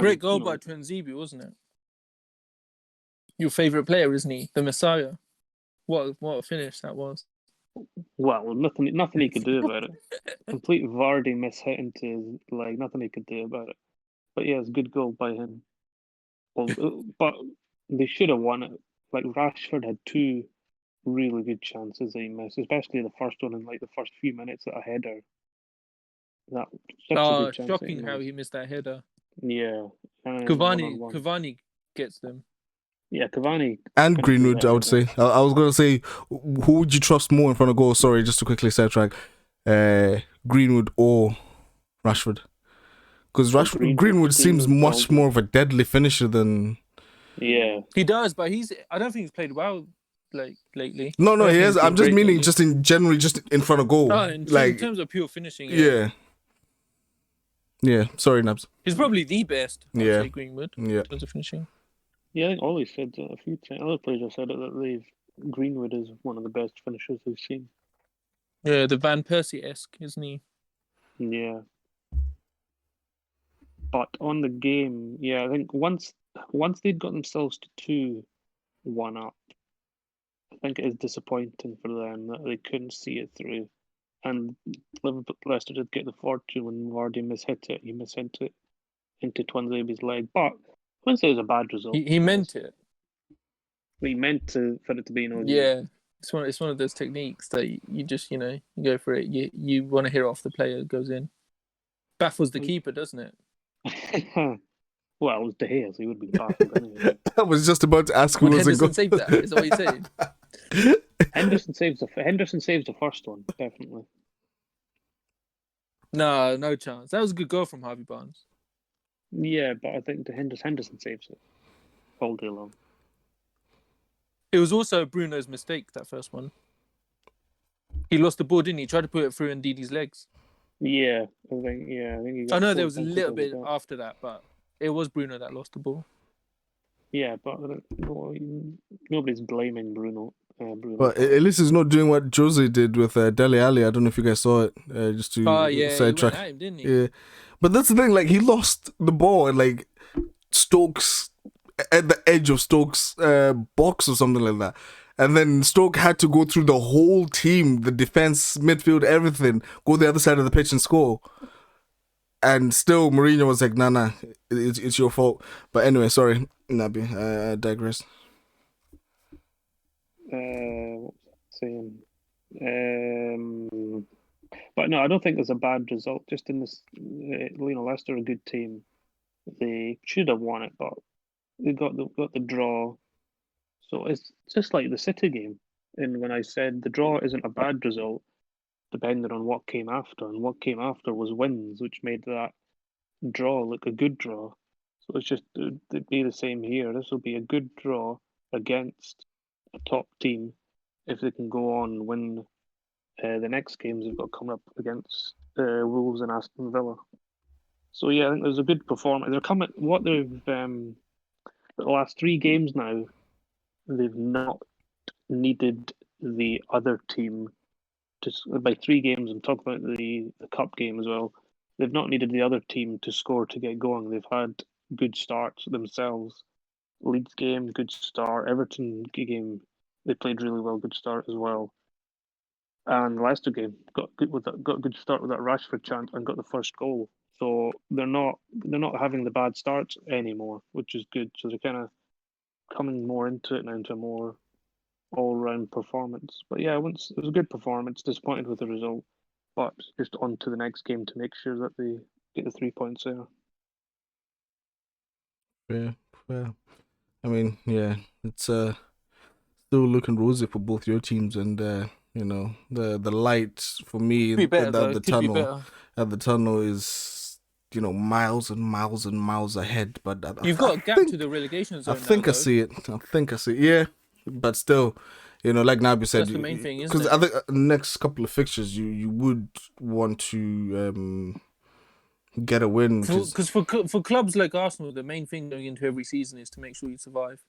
Great goal by Trenzibi, wasn't it? Your favourite player, isn't he? The Messiah. What a finish that was.
Well, nothing he could do about it. Complete Vardy mishit into his leg. Nothing he could do about it. But yeah, it's a good goal by him. Well, but they should have won it. Like Rashford had two really good chances that he missed, especially the first one in like the first few minutes at a header. That such a good chance.
Shocking how he missed that header.
Yeah.
Cavani gets them.
Yeah, Cavani.
And Greenwood, I would say. I was going to say, who would you trust more in front of goal? Sorry, just to quickly sidetrack. Greenwood or Rashford? Because Greenwood seems much more of a deadly finisher than...
Yeah.
He does, but I don't think he's played well lately.
No, he has. I'm just meaning just in front of goal.
In terms of pure finishing.
Yeah. Yeah, sorry, Nabs.
He's probably the best. I'd say Greenwood.
Yeah.
In terms of finishing.
Yeah, I think Ollie said a few times. Other players have said it that Greenwood is one of the best finishers they've seen.
Yeah, the Van Persie-esque, isn't he?
Yeah. But on the game, I think once they'd got themselves to 2-1 up, I think it is disappointing for them that they couldn't see it through. And Leicester did get the fortune when Vardy mishit it. He mishit it into Twanzebe's leg. But I wouldn't say it was a bad result.
He meant it.
He meant for it to be an OG.
Yeah. It's one of those techniques that you just, you go for it. You want to hear off the player goes in. Baffles the keeper, doesn't it?
Well, it was De Gea, so he would be baffled anyway.
I was just about to ask who was it.
Henderson saved that, is that what you're saying?
Henderson saves the first one, definitely.
No chance. That was a good goal from Harvey Barnes.
Yeah, but I think Henderson saves it all day long.
It was also Bruno's mistake, that first one. He lost the ball, didn't he? He tried to put it through Ndidi's legs.
Yeah, I think he got...
I know there was a little bit after that, but it was Bruno that lost the ball.
Yeah, but nobody's blaming Bruno.
But at least he's not doing what Jose did with Dele Alli. I don't know if you guys saw it. Just to sidetrack.
He went at him, didn't he?
Yeah, but that's the thing. Like, he lost the ball and like Stokes at the edge of Stokes' box or something like that. And then Stoke had to go through the whole team, the defense, midfield, everything, go the other side of the pitch and score. And still, Mourinho was like, nah, it's your fault. But anyway, sorry, Naby, I digress.
What was I saying? But no, I don't think there's a bad result. Just in this, Leicester are a good team. They should have won it, but they got the draw. So it's just like the City game. And when I said the draw isn't a bad result, depending on what came after, and what came after was wins, which made that draw look a good draw. So it's just it'd be the same here. This will be a good draw against a top team if they can go on and win the next games they've got coming up against Wolves and Aston Villa. So yeah, I think there's a good performance. They're coming. What they've the last 3 games now, they've not needed the other team to. By 3 games, I'm talking about the cup game as well. They've not needed the other team to score to get going. They've had good starts themselves. Leeds game, good start. Everton game, they played really well, good start as well. And Leicester game got a good start with that Rashford chant and got the first goal. So they're not having the bad starts anymore, which is good. So they're kind of coming more into it now, into a more all round performance. But yeah, it was a good performance. Disappointed with the result, but just on to the next game to make sure that they get the 3 points there.
Yeah. I mean, yeah, it's still looking rosy for both your teams, and you know, the light for me at the tunnel is, you know, miles and miles and miles ahead. But
you've got a gap to the relegation zone.
I see it. Yeah, but still, you know, like Nabi said,
that's the main thing, isn't it?
Because I think the next couple of fixtures, you would want to get a win.
Because for clubs like Arsenal, the main thing going into every season is to make sure you survive.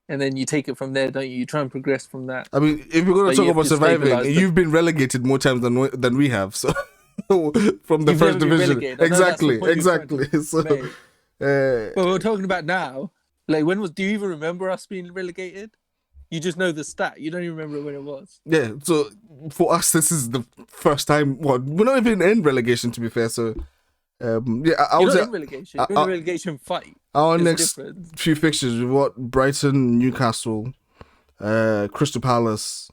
And then you take it from there, don't you? You try and progress from that.
I mean, if we're going to talk about surviving, you've been relegated more times than we have. So from the first division, exactly. So,
but we're talking about now. Like, do you even remember us being relegated? You just know the stat. You don't even remember when it was.
Yeah. So for us, this is the first time. We're not even in relegation, to be fair. So. I was
in relegation. You're in a relegation fight.
Our next few fixtures, we've got Brighton, Newcastle, Crystal Palace,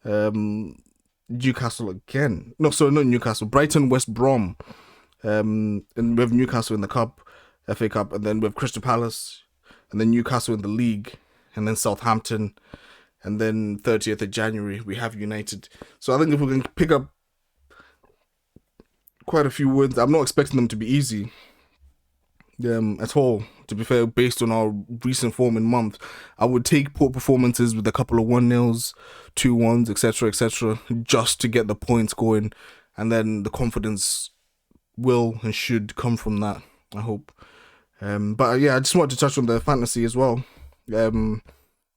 Newcastle again. No, sorry, not Newcastle. Brighton, West Brom, and we have Newcastle in the cup, FA Cup, and then we have Crystal Palace, and then Newcastle in the league, and then Southampton, and then 30th of January we have United. So I think if we can pick up quite a few wins, I'm not expecting them to be easy at all, to be fair, based on our recent form in month. I would take poor performances with a couple of 1-0s, 2-1s, etc., just to get the points going, and then the confidence will and should come from that, I hope. But yeah, I just wanted to touch on the fantasy as well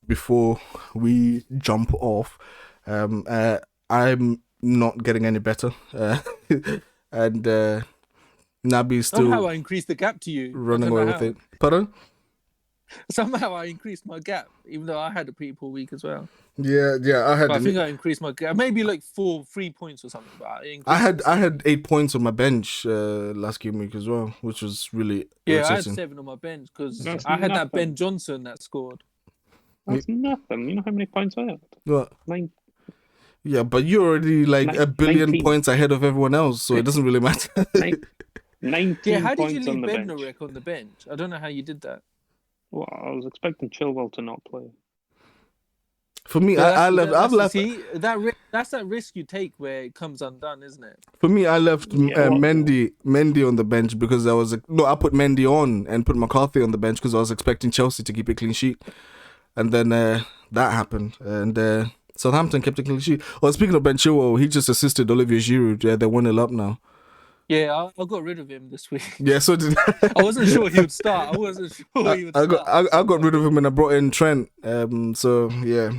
before we jump off. I'm not getting any better. And Nabi's still
somehow I increased the gap to you.
Running away with it. Pardon?
Somehow I increased my gap, even though I had a pretty poor week as well.
Yeah, I
think I increased my gap, maybe like 3 points or something. But I
had 8 points on my bench last game week as well, which was really irritating.
I had 7 on my bench because I had that Ben Johnson that scored.
That's nothing. You know how many points I had?
What?
9.
Yeah, but you're already like 1 billion 19 points ahead of everyone else, so it doesn't really matter.
19
yeah, how did you
leave
Bednarek on the bench? I don't know how you did that.
Well, I was expecting Chilwell to not play.
For me, I've left.
See, that's that risk you take where it comes undone, isn't it?
For me, I left Mendy on the bench because I put Mendy on and put McCarthy on the bench because I was expecting Chelsea to keep a clean sheet, and then that happened, and Southampton kept a clean sheet. Well, speaking of Ben Chilwell, he just assisted Olivier Giroud. Yeah, they're 1-0 up now.
Yeah, I got rid of him this week.
Yeah, so did I.
I wasn't sure he would start. I
got rid of him and I brought in Trent. So yeah.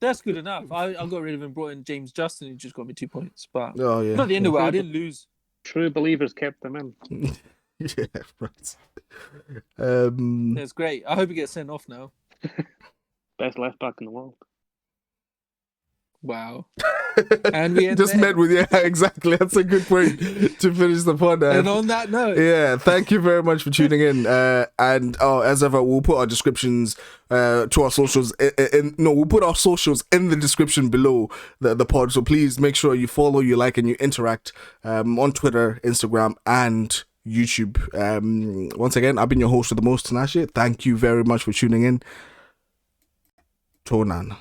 That's good enough. I got rid of him, brought in James Justin, who just got me 2 points. But
not
the end of it. I didn't lose.
True believers kept them in.
Yeah, right.
That's great. I hope he gets sent off now.
Best left back in the world.
Wow. And we end
just met with, yeah, exactly. That's a good point to finish the pod.
And on that note,
yeah, thank you very much for tuning in. And as ever, we'll put our descriptions to our socials. We'll put our socials in the description below the pod. So please make sure you follow, you like, and you interact on Twitter, Instagram, and YouTube. Once again, I've been your host with the most, Tinashe. Thank you very much for tuning in. Tonan.